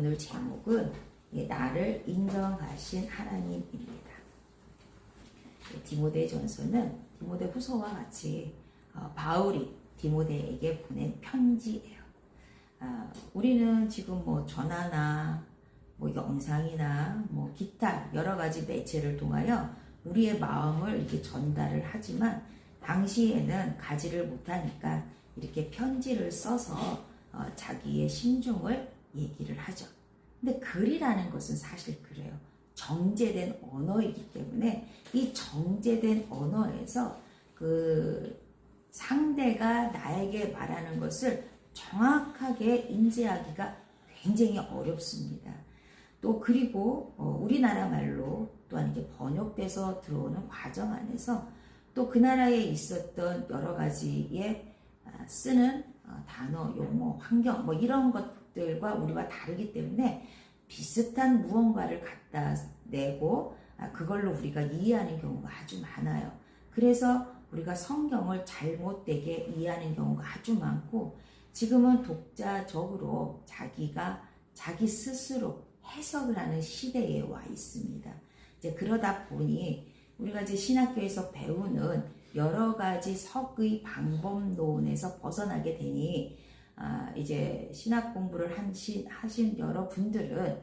오늘 제목은 나를 인정하신 하나님입니다. 디모데전서는 디모데후서와 같이 바울이 디모데에게 보낸 편지예요. 우리는 지금 전화나 영상이나 기타 여러 가지 매체를 통하여 우리의 마음을 이렇게 전달을 하지만 당시에는 가지를 못하니까 이렇게 편지를 써서 자기의 심중을 얘기를 하죠. 근데 글이라는 것은 사실 그래요. 정제된 언어이기 때문에 이 정제된 언어에서 그 상대가 나에게 말하는 것을 정확하게 인지하기가 굉장히 어렵습니다. 또 그리고 우리나라 말로 또한 이게 번역돼서 들어오는 과정 안에서 또 그 나라에 있었던 여러 가지의 쓰는 단어, 용어, 환경 이런 것들과 우리와 다르기 때문에 비슷한 무언가를 갖다 내고 그걸로 우리가 이해하는 경우가 아주 많아요. 그래서 우리가 성경을 잘못되게 이해하는 경우가 아주 많고 지금은 독자적으로 자기가 자기 스스로 해석을 하는 시대에 와 있습니다. 이제 그러다 보니 우리가 이제 신학교에서 배우는 여러 가지 석의 방법론에서 벗어나게 되니 이제 신학 공부를 하신 여러분들은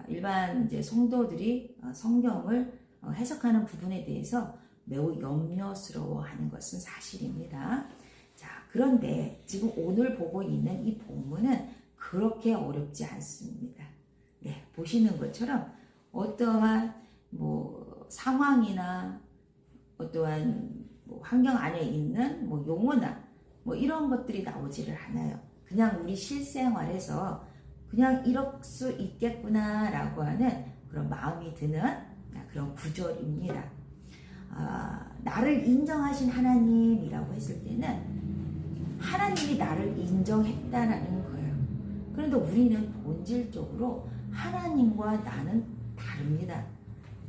일반 이제 성도들이 성경을 해석하는 부분에 대해서 매우 염려스러워하는 것은 사실입니다. 자, 그런데 지금 오늘 보고 있는 이 본문은 그렇게 어렵지 않습니다. 네, 보시는 것처럼 어떠한 상황이나 어떠한 환경 안에 있는 용어나 이런 것들이 나오지를 않아요. 그냥 우리 실생활에서 그냥 이럴 수 있겠구나라고 하는 그런 마음이 드는 그런 구절입니다. 나를 인정하신 하나님이라고 했을 때는 하나님이 나를 인정했다라는 거예요. 그런데 우리는 본질적으로 하나님과 나는 다릅니다.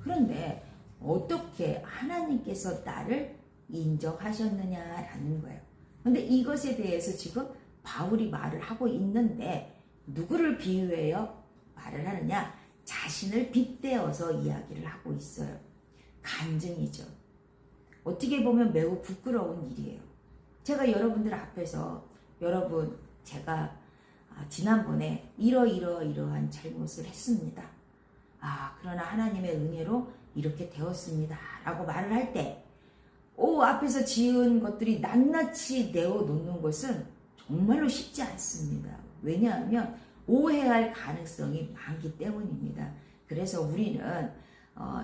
그런데 어떻게 하나님께서 나를 인정하셨느냐라는 거예요. 그런데 이것에 대해서 지금 바울이 말을 하고 있는데 누구를 비유해요? 말을 하느냐? 자신을 빗대어서 이야기를 하고 있어요. 간증이죠. 어떻게 보면 매우 부끄러운 일이에요. 제가 여러분들 앞에서 제가 지난번에 이러한 잘못을 했습니다. 그러나 하나님의 은혜로 이렇게 되었습니다. 라고 말을 할 때, 앞에서 지은 것들이 낱낱이 내어놓는 것은 정말로 쉽지 않습니다. 왜냐하면 오해할 가능성이 많기 때문입니다. 그래서 우리는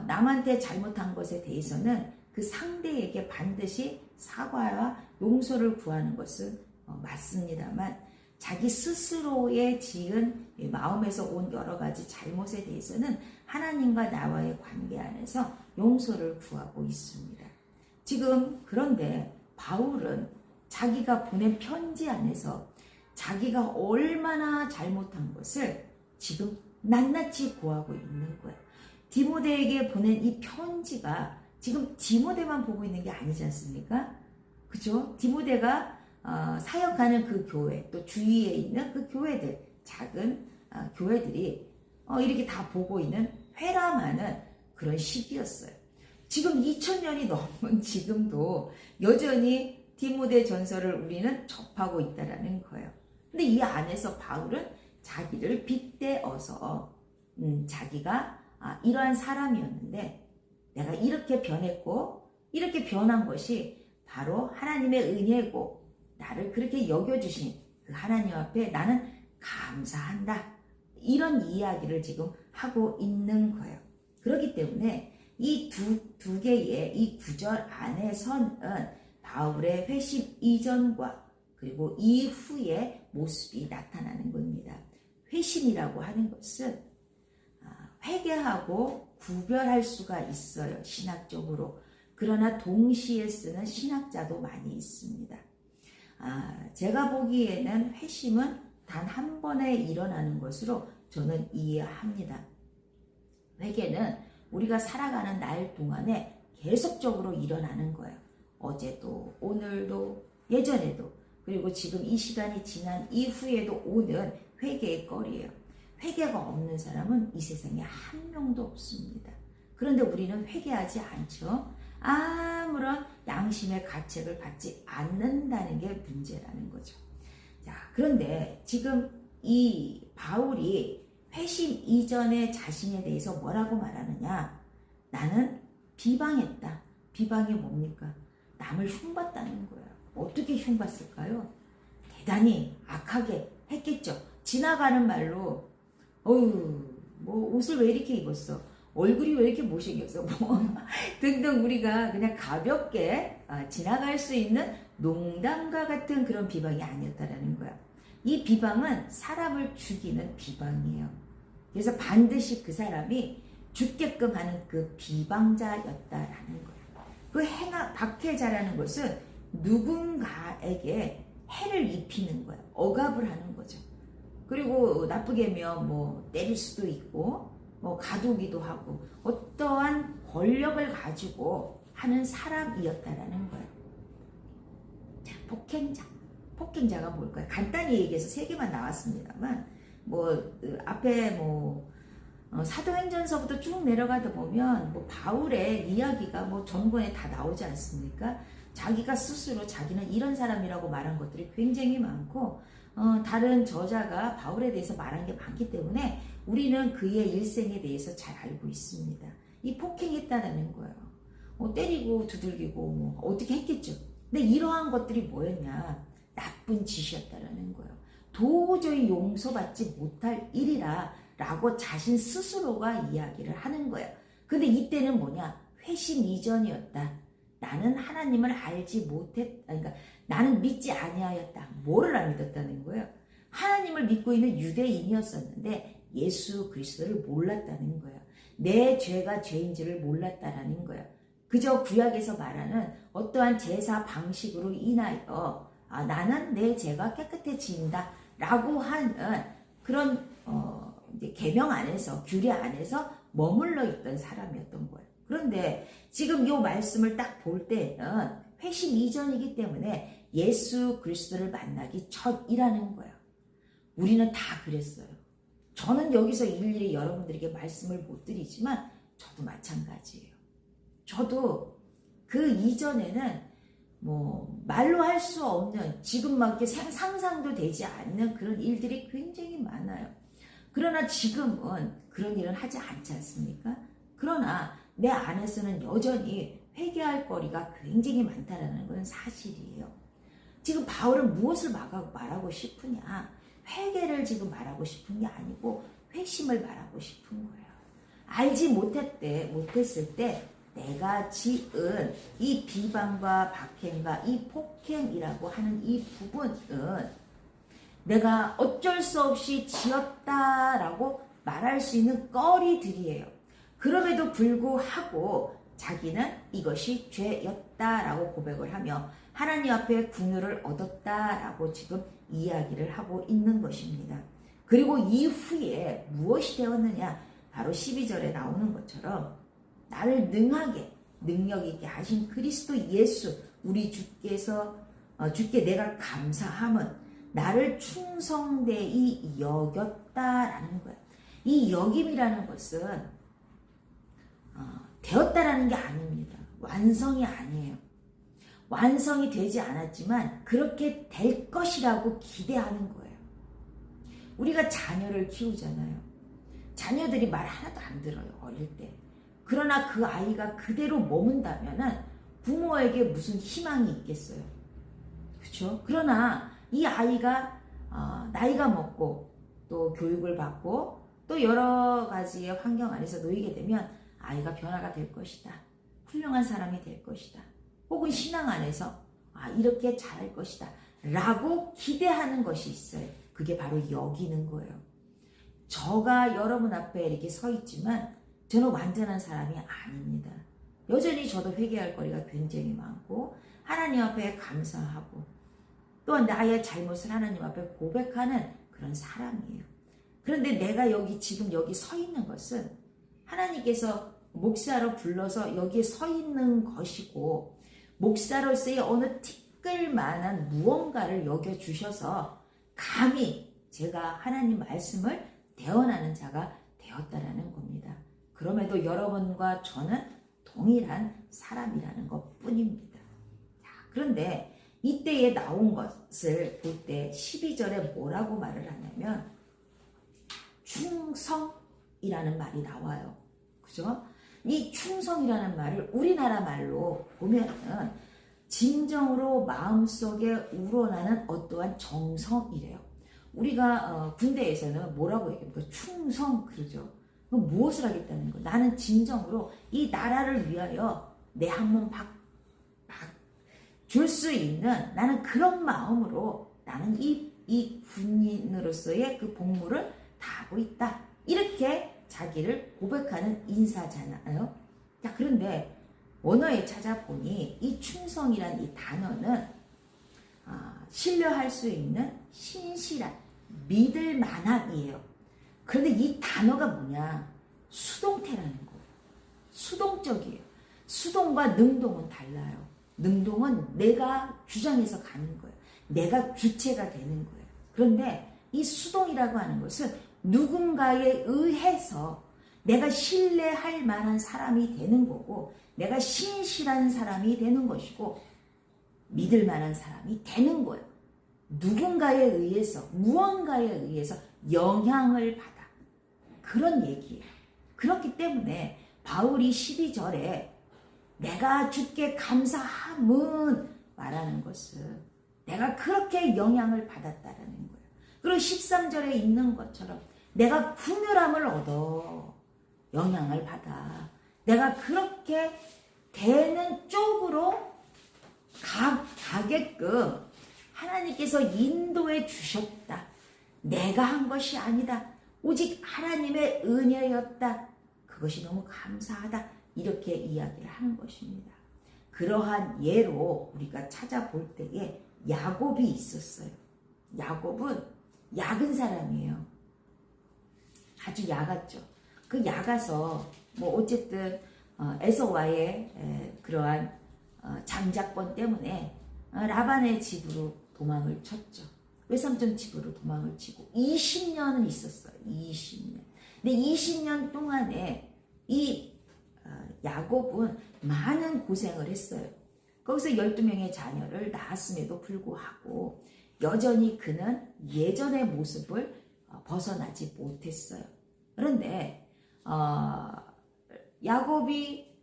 남한테 잘못한 것에 대해서는 그 상대에게 반드시 사과와 용서를 구하는 것은 맞습니다만 자기 스스로의 지은 마음에서 온 여러 가지 잘못에 대해서는 하나님과 나와의 관계 안에서 용서를 구하고 있습니다. 지금 그런데 바울은 자기가 보낸 편지 안에서 자기가 얼마나 잘못한 것을 지금 낱낱이 고하고 있는 거예요. 디모데에게 보낸 이 편지가 지금 디모데만 보고 있는 게 아니지 않습니까? 그죠? 디모데가 사역하는 그 교회, 또 주위에 있는 그 교회들, 작은 교회들이 이렇게 다 보고 있는 회람하는 그런 시기였어요. 지금 2000년이 넘은 지금도 여전히 디모데 전서를 우리는 접하고 있다라는 거예요. 근데 이 안에서 바울은 자기를 빗대어서 자기가 이러한 사람이었는데 내가 이렇게 변했고 이렇게 변한 것이 바로 하나님의 은혜고 나를 그렇게 여겨주신 그 하나님 앞에 나는 감사한다. 이런 이야기를 지금 하고 있는 거예요. 그렇기 때문에 이 두 개의 이 구절 안에서는 바울의 회심 이전과 그리고 이후의 모습이 나타나는 겁니다. 회심이라고 하는 것은 회개하고 구별할 수가 있어요. 신학적으로. 그러나 동시에 쓰는 신학자도 많이 있습니다. 제가 보기에는 회심은 단 한 번에 일어나는 것으로 저는 이해합니다. 회개는 우리가 살아가는 날 동안에 계속적으로 일어나는 거예요. 어제도, 오늘도, 예전에도, 그리고 지금 이 시간이 지난 이후에도 오는 회개의 거리예요. 회개가 없는 사람은 이 세상에 한 명도 없습니다. 그런데 우리는 회개하지 않죠. 아무런 양심의 가책을 받지 않는다는 게 문제라는 거죠. 자, 그런데 지금 이 바울이 회심 이전의 자신에 대해서 뭐라고 말하느냐? 나는 비방했다. 비방이 뭡니까? 남을 흉봤다는 거예요. 어떻게 흉봤을까요? 대단히 악하게 했겠죠. 지나가는 말로 어휴, 뭐 옷을 왜 이렇게 입었어? 얼굴이 왜 이렇게 못생겼어? 뭐 등등 우리가 그냥 가볍게 지나갈 수 있는 농담과 같은 그런 비방이 아니었다라는 거야. 이 비방은 사람을 죽이는 비방이에요. 그래서 반드시 그 사람이 죽게끔 하는 그 비방자였다라는 거예요. 그 박해자라는 것은 누군가에게 해를 입히는 거예요. 억압을 하는 거죠. 그리고 나쁘게면 뭐 때릴 수도 있고 뭐 가두기도 하고 어떠한 권력을 가지고 하는 사람이었다라는 거예요. 자, 폭행자가 뭘까요? 간단히 얘기해서 세 개만 나왔습니다만 뭐 앞에 뭐 사도행전서부터 쭉 내려가다 보면 뭐 바울의 이야기가 뭐 전권에 다 나오지 않습니까? 자기가 스스로 자기는 이런 사람이라고 말한 것들이 굉장히 많고 다른 저자가 바울에 대해서 말한 게 많기 때문에 우리는 그의 일생에 대해서 잘 알고 있습니다. 이 폭행했다라는 거예요. 때리고 두들기고 뭐 어떻게 했겠죠. 근데 이러한 것들이 뭐였냐? 나쁜 짓이었다라는 거예요. 도저히 용서받지 못할 일이라 라고 자신 스스로가 이야기를 하는 거예요. 근데 이때는 뭐냐? 회심 이전이었다. 나는 하나님을 알지 못했다. 그러니까 나는 믿지 아니하였다. 뭐를 안 믿었다는 거예요? 하나님을 믿고 있는 유대인이었었는데 예수 그리스도를 몰랐다는 거예요. 내 죄가 죄인지를 몰랐다라는 거예요. 그저 구약에서 말하는 어떠한 제사 방식으로 인하여 나는 내 죄가 깨끗해진다 라고 하는 그런 계명 안에서 규례 안에서 머물러 있던 사람이었던 거예요. 그런데 지금 이 말씀을 딱 볼 때는 회심 이전이기 때문에 예수 그리스도를 만나기 전이라는 거예요. 우리는 다 그랬어요. 저는 여기서 일일이 여러분들에게 말씀을 못 드리지만 저도 마찬가지예요. 저도 그 이전에는 뭐 말로 할 수 없는 지금 막 이렇게 상상도 되지 않는 그런 일들이 굉장히 많아요. 그러나 지금은 그런 일은 하지 않지 않습니까? 그러나 내 안에서는 여전히 회개할 거리가 굉장히 많다는 건 사실이에요. 지금 바울은 무엇을 말하고 싶으냐? 회개를 지금 말하고 싶은 게 아니고 회심을 말하고 싶은 거예요. 알지 못했을 때 내가 지은 이 비방과 박해과 이 폭행이라고 하는 이 부분은 내가 어쩔 수 없이 지었다라고 말할 수 있는 거리들이에요. 그럼에도 불구하고 자기는 이것이 죄였다라고 고백을 하며 하나님 앞에 긍휼을 얻었다라고 지금 이야기를 하고 있는 것입니다. 그리고 이후에 무엇이 되었느냐? 바로 12절에 나오는 것처럼 나를 능하게 능력 있게 하신 그리스도 예수 우리 주께 내가 감사함은 나를 충성되이 여겼다라는 거예요. 이 여김이라는 것은 되었다라는 게 아닙니다. 완성이 아니에요. 완성이 되지 않았지만 그렇게 될 것이라고 기대하는 거예요. 우리가 자녀를 키우잖아요. 자녀들이 말 하나도 안 들어요. 어릴 때. 그러나 그 아이가 그대로 머문다면 부모에게 무슨 희망이 있겠어요. 그렇죠? 그러나 이 아이가 나이가 먹고 또 교육을 받고 또 여러 가지의 환경 안에서 놓이게 되면 아이가 변화가 될 것이다. 훌륭한 사람이 될 것이다. 혹은 신앙 안에서 이렇게 잘할 것이다. 라고 기대하는 것이 있어요. 그게 바로 여기는 거예요. 저가 여러분 앞에 이렇게 서 있지만 저는 완전한 사람이 아닙니다. 여전히 저도 회개할 거리가 굉장히 많고 하나님 앞에 감사하고 또한 나의 잘못을 하나님 앞에 고백하는 그런 사람이에요. 그런데 내가 지금 여기 서 있는 것은 하나님께서 목사로 불러서 여기에 서 있는 것이고 목사로서의 어느 티끌만한 무언가를 여겨주셔서 감히 제가 하나님 말씀을 대언하는 자가 되었다라는 겁니다. 그럼에도 여러분과 저는 동일한 사람이라는 것 뿐입니다. 그런데 이때에 나온 것을 볼 때 12절에 뭐라고 말을 하냐면 충성이라는 말이 나와요. 그죠? 이 충성이라는 말을 우리나라 말로 보면은 진정으로 마음속에 우러나는 어떠한 정성이래요. 우리가 군대에서는 뭐라고 얘기합니까? 충성 그러죠. 그럼 무엇을 하겠다는 거? 나는 진정으로 이 나라를 위하여 내 한 몸 줄 수 있는 나는 그런 마음으로 나는 이 군인으로서의 그 복무를 다하고 있다. 이렇게 자기를 고백하는 인사잖아요. 자, 그런데 원어에 찾아보니 이 충성이란 이 단어는 신뢰할 수 있는 신실한 믿을 만한이에요. 그런데 이 단어가 뭐냐? 수동태라는 거예요. 수동적이에요. 수동과 능동은 달라요. 능동은 내가 주장해서 가는 거예요. 내가 주체가 되는 거예요. 그런데 이 수동이라고 하는 것은 누군가에 의해서 내가 신뢰할 만한 사람이 되는 거고 내가 신실한 사람이 되는 것이고 믿을 만한 사람이 되는 거예요. 누군가에 의해서 무언가에 의해서 영향을 받아. 그런 얘기예요. 그렇기 때문에 바울이 12절에 내가 주께 감사함은 말하는 것은 내가 그렇게 영향을 받았다라는 거예요. 그리고 13절에 있는 것처럼 내가 긍휼함을 얻어 영향을 받아. 내가 그렇게 되는 쪽으로 가게끔 하나님께서 인도해 주셨다. 내가 한 것이 아니다. 오직 하나님의 은혜였다. 그것이 너무 감사하다. 이렇게 이야기를 하는 것입니다. 그러한 예로 우리가 찾아볼 때에 야곱이 있었어요. 야곱은 약은 사람이에요. 아주 약았죠. 그 약아서 뭐 어쨌든 에서와의 그러한 장자권 때문에 라반의 집으로 도망을 쳤죠. 외삼촌 집으로 도망을 치고 20년은 있었어요. 20년. 근데 20년 동안에 이 야곱은 많은 고생을 했어요. 거기서 12명의 자녀를 낳았음에도 불구하고 여전히 그는 예전의 모습을 벗어나지 못했어요. 그런데 야곱이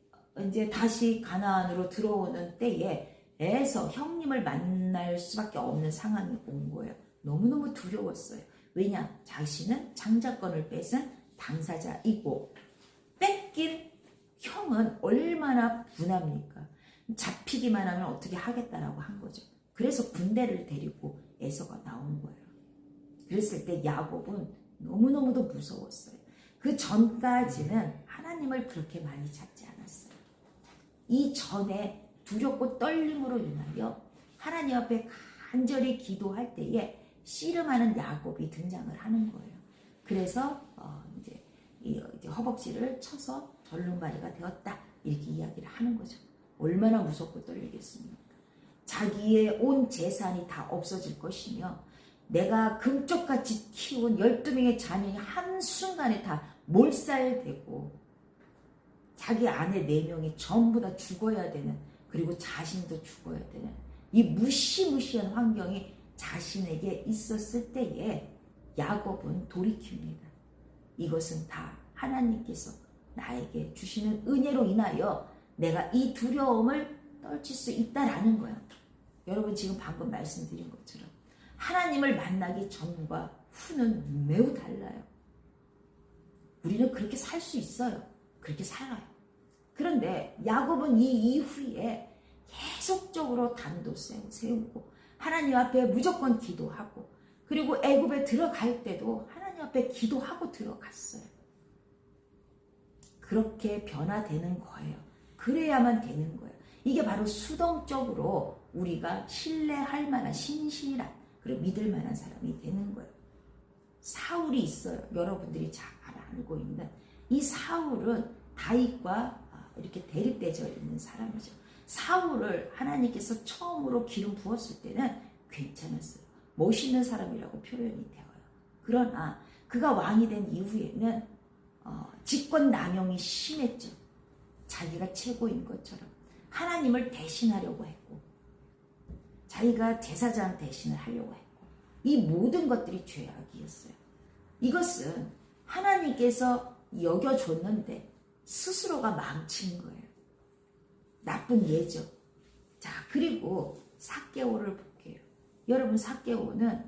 이제 다시 가나안으로 들어오는 때에 에서 형님을 만날 수밖에 없는 상황이 온 거예요. 너무너무 두려웠어요. 왜냐? 자신은 장자권을 뺏은 당사자이고 뺏긴 형은 얼마나 분합니까? 잡히기만 하면 어떻게 하겠다라고 한 거죠. 그래서 군대를 데리고 에서가 나온 거예요. 그랬을 때 야곱은 너무너무도 무서웠어요. 그 전까지는 하나님을 그렇게 많이 찾지 않았어요. 이 전에 두렵고 떨림으로 인하여 하나님 앞에 간절히 기도할 때에 씨름하는 야곱이 등장을 하는 거예요. 그래서 이제 허벅지를 쳐서 절름발이가 되었다. 이렇게 이야기를 하는 거죠. 얼마나 무섭고 떨리겠습니까? 자기의 온 재산이 다 없어질 것이며 내가 금쪽같이 키운 12명의 자녀이 한순간에 다 몰살되고 자기 아내 4명이 전부 다 죽어야 되는 그리고 자신도 죽어야 되는 이 무시무시한 환경이 자신에게 있었을 때에 야곱은 돌이킵니다. 이것은 다 하나님께서 나에게 주시는 은혜로 인하여 내가 이 두려움을 떨칠 수 있다라는 거예요. 여러분 지금 방금 말씀드린 것처럼 하나님을 만나기 전과 후는 매우 달라요. 우리는 그렇게 살 수 있어요. 그렇게 살아요. 그런데 야곱은 이 이후에 계속적으로 담도 세우고 하나님 앞에 무조건 기도하고 그리고 애굽에 들어갈 때도 하나님 앞에 기도하고 들어갔어요. 그렇게 변화되는 거예요. 그래야만 되는 거예요. 이게 바로 수동적으로 우리가 신뢰할 만한 신실한 그리고 믿을 만한 사람이 되는 거예요. 사울이 있어요. 여러분들이 잘 알고 있는 이 사울은 다윗과 이렇게 대립되어 있는 사람이죠. 사울을 하나님께서 처음으로 기름 부었을 때는 괜찮았어요. 멋있는 사람이라고 표현이 되어요. 그러나 그가 왕이 된 이후에는 직권 남용이 심했죠. 자기가 최고인 것처럼 하나님을 대신하려고 했고 자기가 제사장 대신을 하려고 했고 이 모든 것들이 죄악이었어요. 이것은 하나님께서 여겨줬는데 스스로가 망친 거예요. 나쁜 예죠. 자, 그리고 삭개오를 볼게요. 여러분, 삭개오는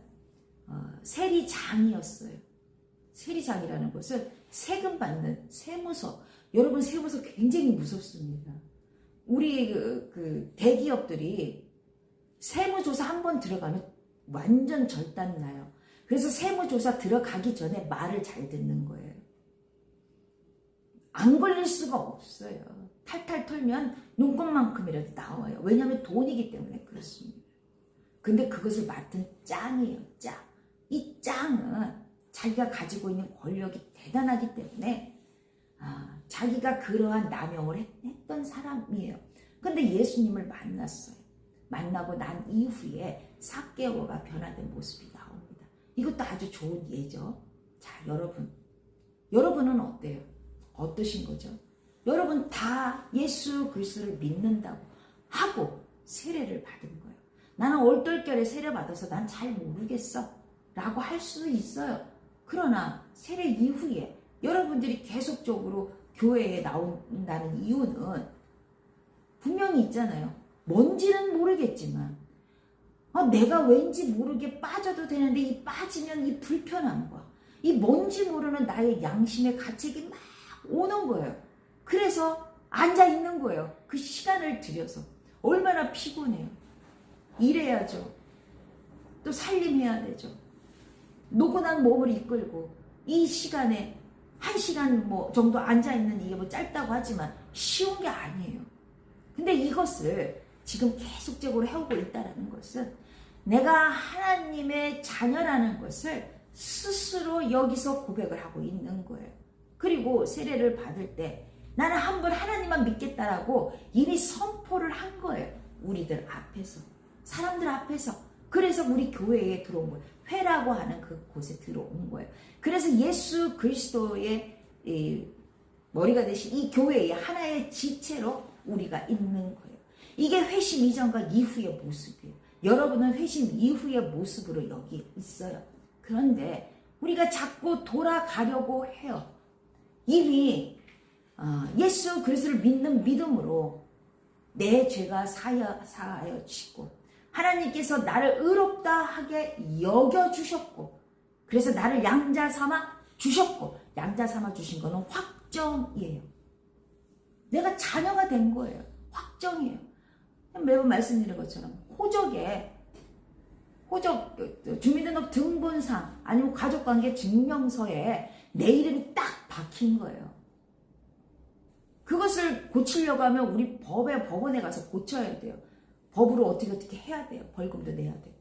세리장이었어요. 세리장이라는 것은 세금 받는 세무서. 여러분, 세무서 굉장히 무섭습니다. 우리 그 대기업들이 세무조사 한 번 들어가면 완전 절단 나요. 그래서 세무조사 들어가기 전에 말을 잘 듣는 거예요. 안 걸릴 수가 없어요. 탈탈 털면 눈곱만큼이라도 나와요. 왜냐하면 돈이기 때문에 그렇습니다. 근데 그것을 맡은 짱이에요. 짱. 이 짱은 자기가 가지고 있는 권력이 대단하기 때문에 자기가 그러한 남용을 했던 사람이에요. 근데 예수님을 만났어요. 만나고 난 이후에 삭개오가 변화된 모습이 나옵니다. 이것도 아주 좋은 예죠. 자, 여러분은 어때요? 어떠신 거죠? 여러분 다 예수 그리스도를 믿는다고 하고 세례를 받은 거예요. 나는 얼떨결에 세례 받아서 난 잘 모르겠어 라고 할 수도 있어요. 그러나 세례 이후에 여러분들이 계속적으로 교회에 나온다는 이유는 분명히 있잖아요. 뭔지는 모르겠지만 내가 왠지 모르게 빠져도 되는데 이 빠지면 이 불편함과 이 뭔지 모르는 나의 양심의 가책이 막 오는 거예요. 그래서 앉아 있는 거예요. 그 시간을 들여서. 얼마나 피곤해요. 일해야죠. 또 살림해야 되죠. 노곤한 몸을 이끌고 이 시간에 1시간 정도 앉아 있는 이게 짧다고 하지만 쉬운 게 아니에요. 근데 이것을 지금 계속적으로 해오고 있다는 것은 내가 하나님의 자녀라는 것을 스스로 여기서 고백을 하고 있는 거예요. 그리고 세례를 받을 때 나는 한 번 하나님만 믿겠다라고 이미 선포를 한 거예요. 우리들 앞에서, 사람들 앞에서. 그래서 우리 교회에 들어온 거예요. 회라고 하는 그곳에 들어온 거예요. 그래서 예수 그리스도의 머리가 되신 이 교회의 하나의 지체로 우리가 있는 거예요. 이게 회심 이전과 이후의 모습이에요. 여러분은 회심 이후의 모습으로 여기 있어요. 그런데 우리가 자꾸 돌아가려고 해요. 이미 예수 그리스도를 믿는 믿음으로 내 죄가 사하여지고 하나님께서 나를 의롭다 하게 여겨주셨고 그래서 나를 양자 삼아 주셨고 양자 삼아 주신 거는 확정이에요. 내가 자녀가 된 거예요. 확정이에요. 매번 말씀드린 것처럼 호적 주민등록 등본상 아니면 가족관계 증명서에 내 이름이 딱 박힌 거예요. 그것을 고치려고 하면 우리 법원에 가서 고쳐야 돼요. 법으로 어떻게 해야 돼요. 벌금도 내야 되고.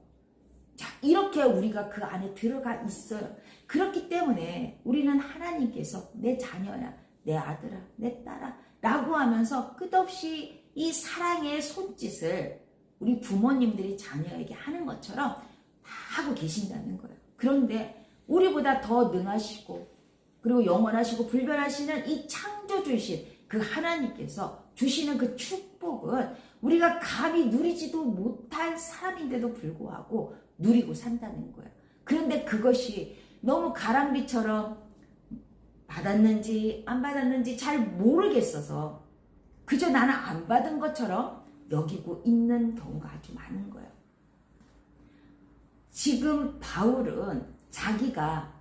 자, 이렇게 우리가 그 안에 들어가 있어요. 그렇기 때문에 우리는 하나님께서 내 자녀야, 내 아들아, 내 딸아 라고 하면서 끝없이 이 사랑의 손짓을 우리 부모님들이 자녀에게 하는 것처럼 다 하고 계신다는 거예요. 그런데 우리보다 더 능하시고 그리고 영원하시고 불변하시는 이 창조주이신 그 하나님께서 주시는 그 축복은 우리가 감히 누리지도 못할 사람인데도 불구하고 누리고 산다는 거예요. 그런데 그것이 너무 가랑비처럼 받았는지 안 받았는지 잘 모르겠어서 그저 나는 안 받은 것처럼 여기고 있는 경우가 아주 많은 거예요. 지금 바울은 자기가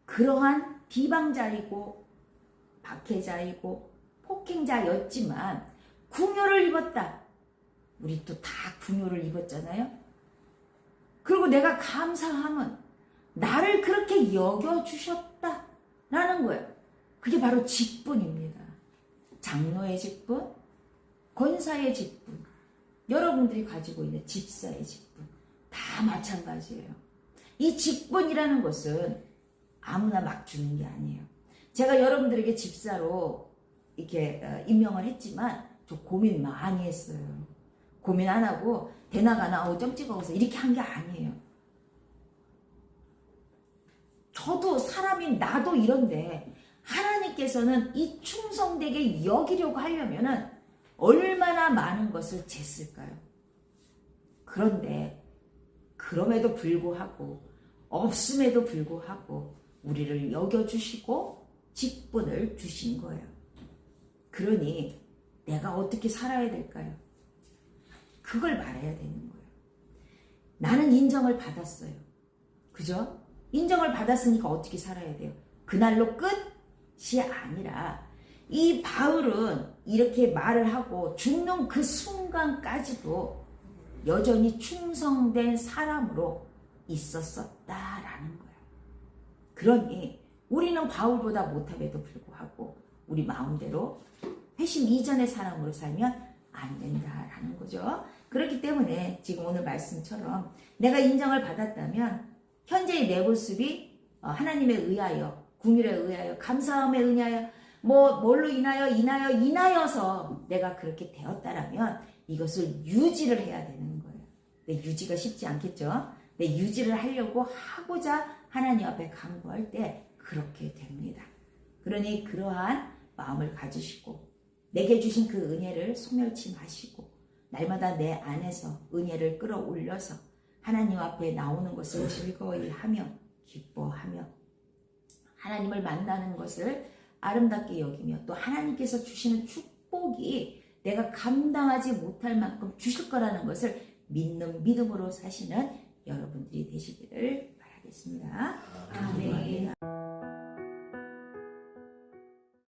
그러한 비방자이고 박해자이고 폭행자였지만 궁요를 입었다. 우리 또 다 궁요를 입었잖아요. 그리고 내가 감사함은 나를 그렇게 여겨주셨다라는 거예요. 그게 바로 직분입니다. 장로의 직분, 권사의 직분, 여러분들이 가지고 있는 집사의 직분 다 마찬가지예요. 이 직분이라는 것은 아무나 막 주는 게 아니에요. 제가 여러분들에게 집사로 이렇게 임명을 했지만 저 고민 많이 했어요. 고민 안 하고 대나가나 점 찍어서 이렇게 한 게 아니에요. 저도 사람인 나도 이런데 하나님께서는 이 충성되게 여기려고 하려면은 얼마나 많은 것을 쟀을까요? 그런데 그럼에도 불구하고 없음에도 불구하고 우리를 여겨주시고 직분을 주신 거예요. 그러니 내가 어떻게 살아야 될까요? 그걸 말해야 되는 거예요. 나는 인정을 받았어요. 그죠? 인정을 받았으니까 어떻게 살아야 돼요? 그날로 끝이 아니라 이 바울은 이렇게 말을 하고 죽는 그 순간까지도 여전히 충성된 사람으로 있었었다라는 거예요. 그러니 우리는 바울보다 못함에도 불구하고 우리 마음대로 회심 이전의 사람으로 살면 안 된다라는 거죠. 그렇기 때문에 지금 오늘 말씀처럼 내가 인정을 받았다면 현재의 내 모습이 하나님에 의하여, 긍휼에 의하여, 감사함에 의하여, 뭘로 인하여서 내가 그렇게 되었다라면 이것을 유지를 해야 되는 거예요. 근데 유지가 쉽지 않겠죠? 근데 유지를 하려고 하고자 하나님 앞에 간구할 때 그렇게 됩니다. 그러니 그러한 마음을 가지시고 내게 주신 그 은혜를 소멸치 마시고 날마다 내 안에서 은혜를 끌어올려서 하나님 앞에 나오는 것을 즐거이 하며 기뻐하며 하나님을 만나는 것을 아름답게 여기며 또 하나님께서 주시는 축복이 내가 감당하지 못할 만큼 주실 거라는 것을 믿는 믿음으로 사시는 여러분들이 되시기를 바라겠습니다. 아멘.